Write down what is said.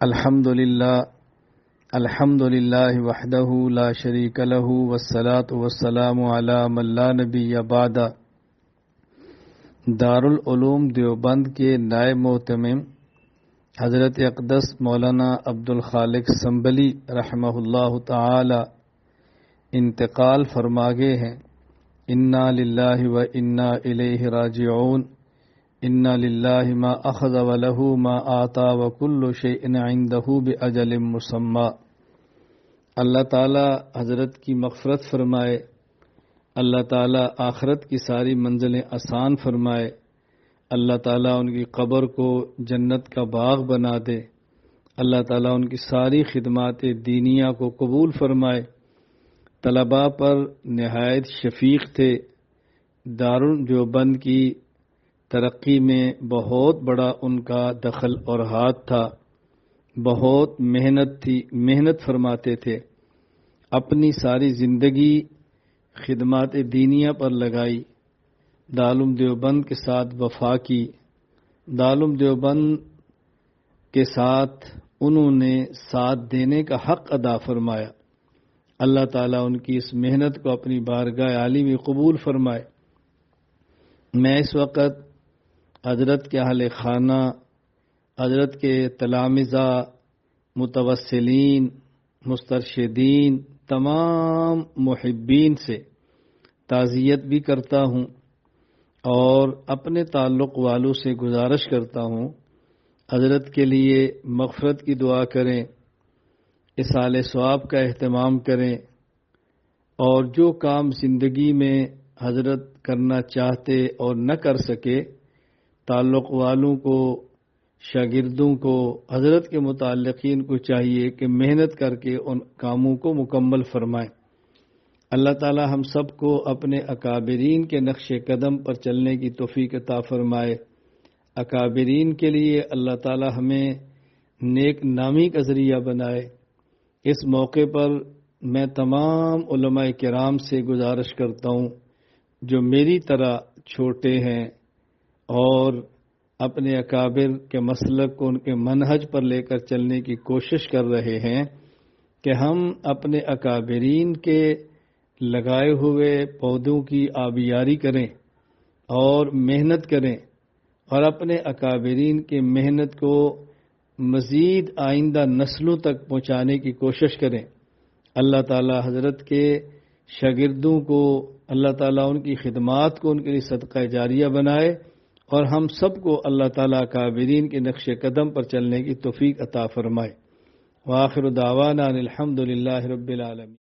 الحمد للہ وحدہ لا شریک لہ والصلاة والسلام علی من لا نبی بعد۔ دارالعلوم دیوبند کے نائب محتمم حضرت اقدس مولانا عبدالخالق سنبلی رحمہ اللہ تعالی انتقال فرما گئے ہیں۔ انا للہ و انا الیہ راجعون۔ انا للہ ما اخذ ولہ ما آتا وکل شیء عنده باجل مسمی۔ اللہ تعالی حضرت کی مغفرت فرمائے، اللہ تعالی آخرت کی ساری منزلیں آسان فرمائے، اللہ تعالی ان کی قبر کو جنت کا باغ بنا دے، اللہ تعالی ان کی ساری خدمات دینیہ کو قبول فرمائے۔ طلباء پر نہایت شفیق تھے، دارالدیوبند کی ترقی میں بہت بڑا ان کا دخل اور ہاتھ تھا، بہت محنت فرماتے تھے، اپنی ساری زندگی خدمات دینیہ پر لگائی، دارالعلوم دیوبند کے ساتھ وفا کی، دارالعلوم دیوبند کے ساتھ انہوں نے ساتھ دینے کا حق ادا فرمایا۔ اللہ تعالیٰ ان کی اس محنت کو اپنی بارگاہ عالی میں قبول فرمائے۔ میں اس وقت حضرت کے اہل خانہ، حضرت کے تلامذہ، متوسلین، مسترشدین، تمام محبین سے تعزیت بھی کرتا ہوں اور اپنے تعلق والوں سے گزارش کرتا ہوں حضرت کے لیے مغفرت کی دعا کریں، اصال ثواب کا اہتمام کریں، اور جو کام زندگی میں حضرت کرنا چاہتے اور نہ کر سکے، تعلق والوں کو، شاگردوں کو، حضرت کے متعلقین کو چاہیے کہ محنت کر کے ان کاموں کو مکمل فرمائیں۔ اللہ تعالی ہم سب کو اپنے اکابرین کے نقش قدم پر چلنے کی توفیق عطا فرمائے۔ اکابرین کے لیے اللہ تعالی ہمیں نیک نامی کا ذریعہ بنائے۔ اس موقع پر میں تمام علماء کرام سے گزارش کرتا ہوں جو میری طرح چھوٹے ہیں اور اپنے اکابر کے مسلک کو ان کے منہج پر لے کر چلنے کی کوشش کر رہے ہیں کہ ہم اپنے اکابرین کے لگائے ہوئے پودوں کی آبیاری کریں اور محنت کریں اور اپنے اکابرین کی محنت کو مزید آئندہ نسلوں تک پہنچانے کی کوشش کریں۔ اللہ تعالی حضرت کے شاگردوں کو، اللہ تعالیٰ ان کی خدمات کو ان کے لیے صدقہ جاریہ بنائے، اور ہم سب کو اللہ تعالیٰ اکابرین کے نقش قدم پر چلنے کی توفیق عطا فرمائے۔ وآخر دعوانا الحمد للہ رب العالمین۔